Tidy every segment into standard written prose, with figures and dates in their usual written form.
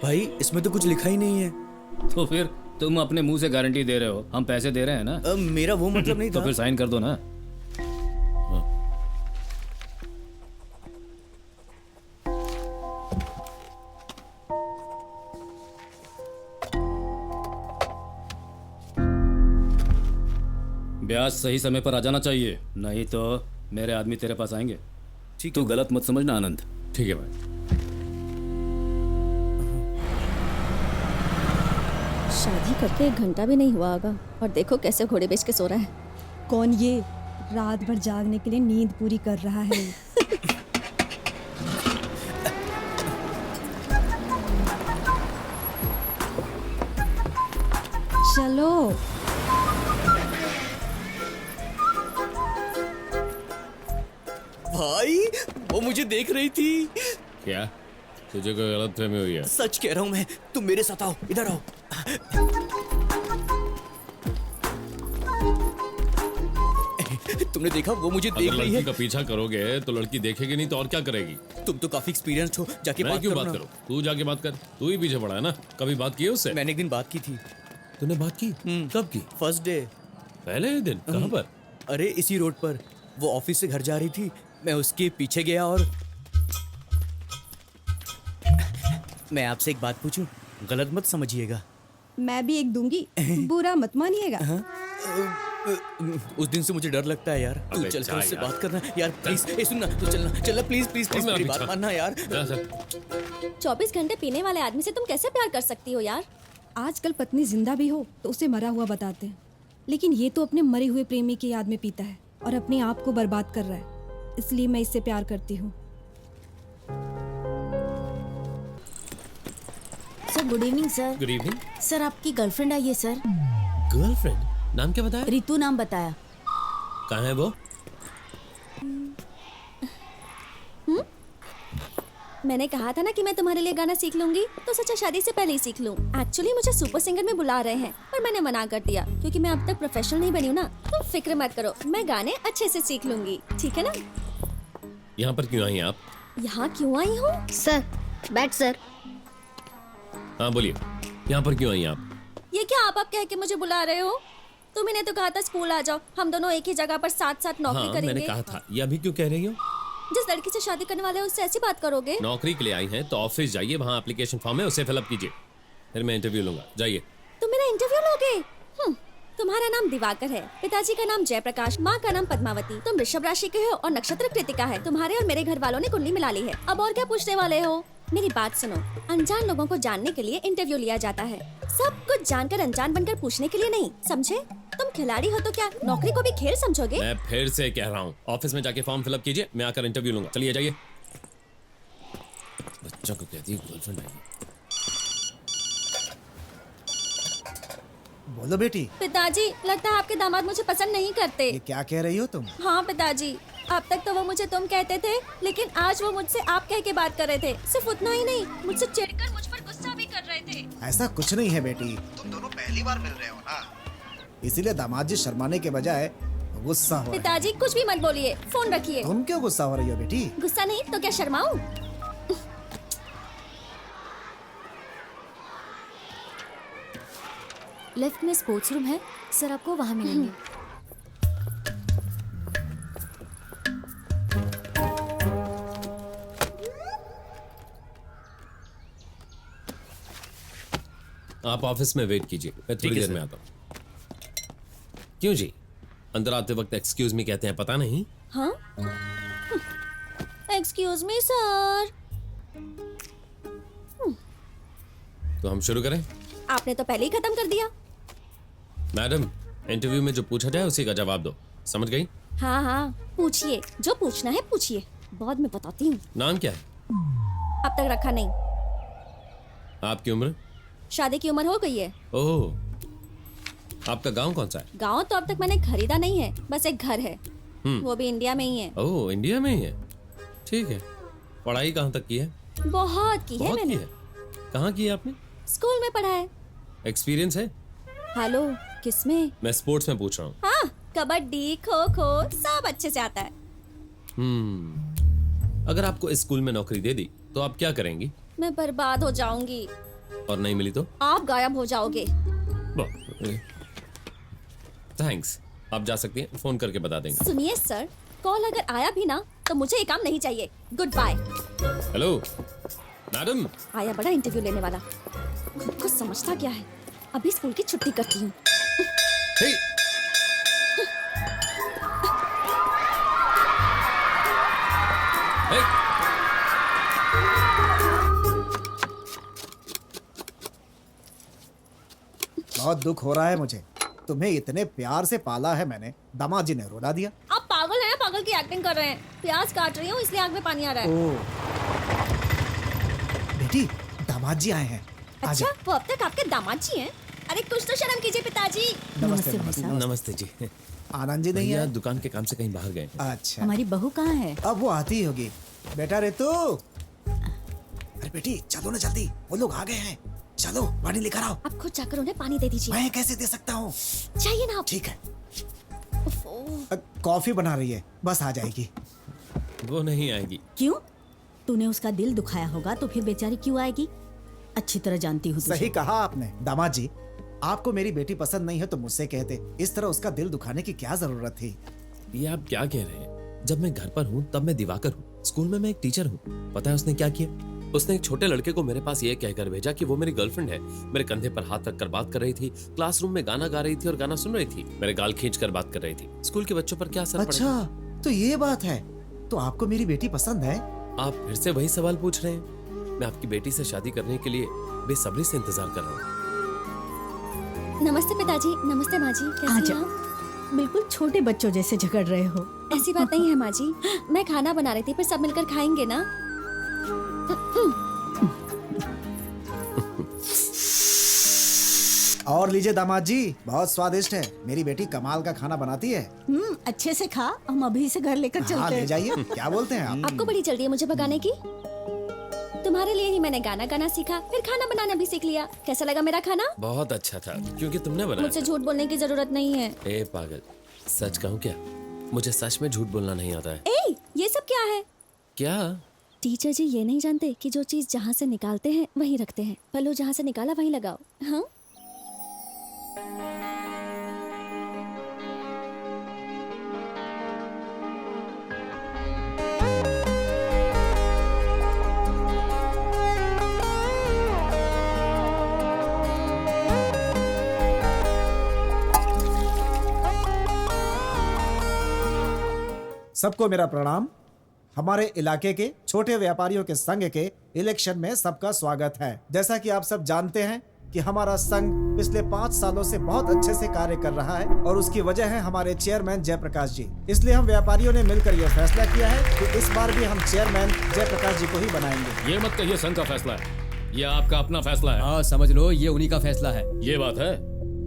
भाई इसमें तो कुछ लिखा ही नहीं है। तो फिर तुम अपने मुंह से गारंटी दे रहे हो, हम पैसे दे रहे हैं ना। मेरा वो मतलब नहीं तो था। फिर साइन कर दो ना। ब्याज सही समय पर आ जाना चाहिए, नहीं तो मेरे आदमी तेरे पास आएंगे। ठीक तू गलत मत समझना आनंद। ठीक है भाई। शादी करके 1 घंटा भी नहीं हुआ होगा और देखो कैसे घोड़े बेच के सो रहा है। कौन ये रात भर जागने के लिए नींद पूरी कर रहा है? चलो भाई वो मुझे देख रही थी। क्या तुझे कोई गलत फहमी हुई है? सच कह रहा हूँ मैं, तुम मेरे साथ आओ, इधर आओ। तुमने देखा वो मुझे अगर देख रही लड़की है। का पीछा करोगे तो लड़की देखेगी नहीं तो और क्या करेगी? तुम तो काफी एक्सपीरियंस्ड हो, जाके मैं बात क्यों करो बात ना। करूं? तू जाके बात कर, तू ही पीछे पड़ा है ना। कभी बात की है उससे? मैंने एक दिन बात की थी। तूने बात की? कब की? First day. पहले ही दिन? कहाँ पर? अरे इसी रोड पर। वो ऑफिस से घर जा रही थी, मैं उसके पीछे गया और मैं आपसे एक बात पूछूं, गलत मत समझिएगा। मैं भी एक दूंगी, बुरा मत मानिएगा। उस दिन से मुझे डर लगता है यार। तू अबे चलकर जा उससे यार। बात करना यार, प्लीज। ए सुनना, तू चलना प्लीज प्लीज प्लीज, मैं मेरी अभी बात चल। मानना यार। 24 घंटे पीने वाले आदमी से तुम कैसे प्यार कर सकती हो यार? आजकल पत्नी जिंदा भी हो तो उसे मरा हुआ बताते हैं, लेकिन ये तो अपने मरे हुए प्रेमी की याद में पीता है और अपने आप को बर्बाद कर रहा है। इसलिए मैं इससे प्यार करती हूँ। Sir good evening sir. Good evening. Sir आपकी गर्लफ्रेंड आई है सर। गर्लफ्रेंड? नाम क्या बताया? रितु नाम बताया। कहाँ है वो? मैंने कहा था ना कि मैं तुम्हारे लिए गाना सीख लूंगी, तो सोचा शादी से पहले ही सीख लूं। एक्चुअली मुझे सुपर सिंगर में बुला रहे हैं, पर मैंने मना कर दिया क्योंकि मैं अब तक प्रोफेशनल नहीं बनी हूँ ना। तुम फिक्र मत करो, मैं गाने अच्छे से सीख लूंगी, ठीक है ना? यहाँ पर क्यों आई आप? यहाँ क्यों आई हूँ? सर बैठ सर। हाँ बोलिए, यहाँ पर क्यों आई आप? ये क्या आप कह के मुझे बुला रहे हो? तुमने तो कहा था स्कूल आ जाओ, हम दोनों एक ही जगह पर साथ साथ नौकरी हाँ करेंगे। मैंने कहा था, ये अभी क्यों कह रही हो? जिस लड़की से शादी करने वाले हो उससे ऐसी बात करोगे? नौकरी के लिए आई हैं तो ऑफिस जाइए, वहाँ एप्लीकेशन फॉर्म है, उसे फिलअप कीजिए, फिर मैं इंटरव्यू लूंगा। जाइए। तुम मेरा इंटरव्यू लोगे? तुम्हारा नाम दिवाकर है, पिताजी का नाम जयप्रकाश, माँ का नाम पद्मावती। तुम वृषभ राशि के हो और नक्षत्र कृतिका है। तुम्हारे और मेरे घर वालों ने कुंडली मिला ली है। अब और क्या पूछने वाले हो? मेरी बात सुनो, अनजान लोगों को जानने के लिए इंटरव्यू लिया जाता है, सब कुछ जानकर अनजान बनकर पूछने के लिए नहीं, समझे? तुम खिलाड़ी हो तो क्या नौकरी को भी खेल समझोगे? मैं फिर से कह रहा हूँ, ऑफिस में जाके फॉर्म फिलअप कीजिए, मैं आकर इंटरव्यू लूंगा। चलिए जाइए। बच्चों को कहती है गर्लफ्रेंड आई। बोलो बेटी, पिताजी, लगता है आपके दामाद मुझे पसंद नहीं करते। ये क्या कह रही हो तुम? हाँ पिताजी, अब तक तो वो मुझे तुम कहते थे, लेकिन आज वो मुझसे आप कह के बात कर रहे थे। सिर्फ उतना ही नहीं, मुझसे चिढ़कर मुझ पर गुस्सा भी कर रहे थे। ऐसा कुछ नहीं है बेटी, तुम दोनों पहली बार मिल रहे हो ना, इसीलिए दामाद जी शर्माने के बजाय गुस्सा हो रहे हैं। पिताजी कुछ भी मत बोलिए, फोन रखिए। तुम क्यों गुस्सा हो रही हो बेटी? गुस्सा नहीं तो क्या शर्माऊं? लेफ्ट में स्पोर्ट्स रूम है सर, आपको वहाँ मिलेंगे। आप ऑफिस में वेट कीजिए, मैं थोड़ी ठीक है, देर सर। में आता हूँ। क्यों जी, अंदर आते वक्त एक्सक्यूज मी कहते हैं, पता नहीं? हाँ? Excuse me sir. तो हम शुरू करें? आपने तो पहले ही खत्म कर दिया। मैडम, इंटरव्यू में जो पूछा जाए उसी का जवाब दो, समझ गई? हाँ हाँ, पूछिए, जो पूछना है पूछिए, बाद में बताती हूँ। नाम क्या है? अब तक रखा नहीं। आपकी उम्र? शादी की उम्र हो गई है। ओह, आपका गांव कौन सा है? गांव तो अब तक मैंने खरीदा नहीं है, बस एक घर है, वो भी इंडिया में ही है। ओह, इंडिया में ही है, ठीक है। पढ़ाई कहाँ तक की है? बहुत की है बहुत की मैंने। है। कहाँ की है आपने? स्कूल में पढ़ा है। एक्सपीरियंस है? हेलो, किसमें? मैं स्पोर्ट्स में पूछ रहा हूँ। हाँ, कबड्डी, खो खो सब अच्छे से आता है। अगर आपको इस स्कूल में नौकरी दे दी तो आप क्या करेंगी? मैं बर्बाद हो जाऊंगी। और नहीं मिली तो? आप गायब हो जाओगे। थैंक्स, आप जा सकती हैं, फोन करके बता देंगे। सुनिए सर, कॉल अगर आया भी ना तो मुझे ये काम नहीं चाहिए। Good bye. Hello madam. आया बड़ा इंटरव्यू लेने वाला, खुद को समझता क्या है। अभी स्कूल की छुट्टी करती हूँ। हे हे बहुत दुख हो रहा है मुझे। तुम्हें इतने प्यार से पाला है मैंने, दामाद जी ने रुला दिया। आप पागल हैं, पागल की एक्टिंग कर रहे हैं। प्याज काट रही हूँ इसलिए आग में पानी आ रहा है। ओह बेटी, दामाद जी आए हैं। अच्छा, आजा। वो अब तक आपके दामाद जी हैं? अरे कुछ तो शर्म कीजिए पिताजी। नमस्ते नमस्ते। नमस्ते जी। आनंद जी नहीं भैया है? दुकान के काम से कहीं बाहर गए। अच्छा, हमारी बहू कहाँ है? अब वो आती ही होगी। बेटा रितु, अरे बेटी चलो ना जल्दी, वो लोग आ गए हैं। चलो पानी लेकर आओ। आप खुद जाकर उन्हें पानी दे दीजिए। मैं कैसे दे सकता हूँ? चाहिए ना आप। ठीक है, उफ़, कॉफी बना रही है, बस आ जाएगी। वो नहीं आएगी। क्यों? तूने उसका दिल दुखाया होगा तो फिर बेचारी क्यों आएगी? अच्छी तरह जानती हूँ तुझे। सही कहा आपने। दामाद जी, आपको मेरी बेटी पसंद नहीं है तो मुझसे कहते, इस तरह उसका दिल दुखाने की क्या जरूरत थी? ये आप क्या कह रहे हैं? जब मैं घर पर हूँ तब मैं दिवाकर हूँ, स्कूल में मैं एक टीचर हूँ। पता है उसने क्या किया? उसने एक छोटे लड़के को मेरे पास ये कहकर भेजा कि वो मेरी गर्लफ्रेंड है। मेरे कंधे पर हाथ रखकर बात कर रही थी, क्लासरूम में गाना गा रही थी और गाना सुन रही थी, मेरे गाल खींच कर बात कर रही थी। स्कूल के बच्चों पर क्या असर पड़ेगा? अच्छा, तो ये बात है। तो आपको मेरी बेटी पसंद है? आप फिर से वही सवाल पूछ रहे हैं। मैं आपकी बेटी से शादी करने के लिए बेसब्री से इंतजार कर रहा हूँ। नमस्ते पिताजी। नमस्ते माँ जी, कैसी आजा। हैं आप? बिल्कुल छोटे बच्चों जैसे झगड़ रहे हो। ऐसी बात नहीं है माँ जी, मैं खाना बना रही थी, फिर सब मिलकर खाएंगे ना। और लीजिए दामाद जी, बहुत स्वादिष्ट है। मेरी बेटी कमाल का खाना बनाती है। अच्छे से खा, हम अभी से घर लेकर हाँ चलते ले हैं। जाइए। क्या बोलते हैं आप? आपको बड़ी जल्दी है मुझे भगाने की। तुम्हारे लिए ही मैंने गाना गाना सीखा, फिर खाना बनाना भी सीख लिया। कैसा लगा मेरा खाना? बहुत अच्छा था, क्योंकि तुमने बनाया। मुझसे झूठ बोलने की जरूरत नहीं है। ए पागल, सच कहूँ क्या? मुझे सच में झूठ बोलना नहीं आता है। ए, ये सब क्या है? क्या? टीचर जी ये नहीं जानते कि जो चीज जहाँ से निकालते हैं वहीं रखते हैं। पल्लू जहाँ से निकाला वहीं लगाओ। हाँ, सबको मेरा प्रणाम। हमारे इलाके के छोटे व्यापारियों के संघ के इलेक्शन में सबका स्वागत है। जैसा कि आप सब जानते हैं कि हमारा संघ पिछले 5 सालों से बहुत अच्छे से कार्य कर रहा है और उसकी वजह है हमारे चेयरमैन जयप्रकाश जी। इसलिए हम व्यापारियों ने मिलकर यह फैसला किया है कि इस बार भी हम चेयरमैन जयप्रकाश जी को ही बनाएंगे। ये मत कहिए संघ का फैसला है, ये आपका अपना फैसला है। हाँ समझ लो, ये उन्हीं का फैसला है। ये बात है।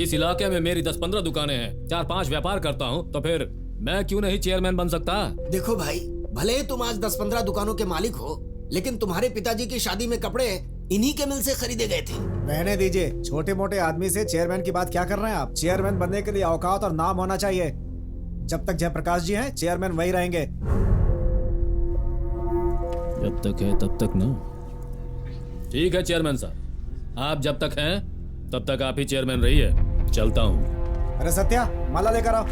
इस इलाके में मेरी 10-15 दुकानें हैं, 4-5 व्यापार करता हूँ, तो फिर मैं क्यों नहीं चेयरमैन बन सकता? देखो भाई, भले ही तुम आज 10-15 दुकानों के मालिक हो, लेकिन तुम्हारे पिताजी की शादी में कपड़े इन्हीं के मिल से खरीदे गए थे। रहने दीजिए, छोटे मोटे आदमी से चेयरमैन की बात क्या कर रहे हैं आप? चेयरमैन बनने के लिए औकात और नाम होना चाहिए। जब तक जयप्रकाश जी हैं, चेयरमैन वही रहेंगे। जब तक है तब तक ना। ठीक है चेयरमैन साहब, आप जब तक हैं तब तक आप ही चेयरमैन रहिए। चलता हूँ। अरे सत्या, माला लेकर आओ।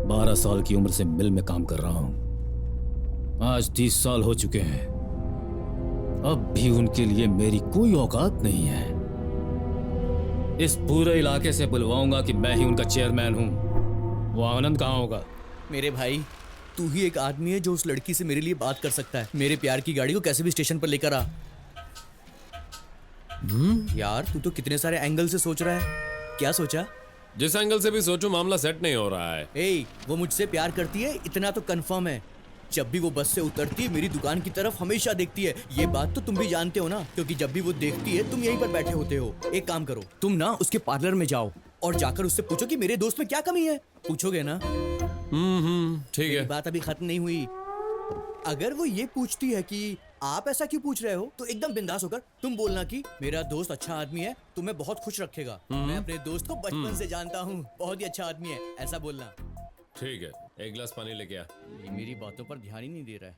बारह साल की उम्र से मिल में काम कर रहा हूं। आज 30 साल हो चुके हैं। अब भी उनके लिए मेरी कोई औकात नहीं है। इस पूरे इलाके से बुलवाऊंगा कि मैं ही उनका चेयरमैन हूं। वो आनंद कहाँ होगा? मेरे भाई, तू ही एक आदमी है जो उस लड़की से मेरे लिए बात कर सकता है। मेरे प्यार की गाड़ी को कैसे भी स्टेशन पर लेकर आ। यार तू तो कितने सारे एंगल से सोच रहा है। क्या सोचा? जिस एंगल से भी सोचो मामला सेट नहीं हो रहा है। ए, वो मुझसे प्यार करती है, इतना तो कंफर्म है। जब भी वो बस से उतरती है मेरी दुकान की तरफ हमेशा देखती है। ये बात तो तुम भी जानते हो ना, क्योंकि जब भी वो देखती है तुम यहीं पर बैठे होते हो। एक काम करो, तुम ना उसके पार्लर में जाओ और जाकर उससे पूछो कि मेरे दोस्त में क्या कमी है। पूछोगे ना? ठीक है। बात अभी खत्म नहीं हुई। अगर वो ये पूछती है कि आप ऐसा क्यों पूछ रहे हो? तो एकदम बिंदास होकर तुम बोलना कि मेरा दोस्त अच्छा आदमी है, तुम्हें बहुत खुश रखेगा। मैं अपने दोस्त को बचपन से जानता हूँ, बहुत ही अच्छा आदमी है, ऐसा बोलना। ठीक है, एक गिलास पानी लेके आ। ये मेरी बातों पर ध्यान ही नहीं दे रहा है।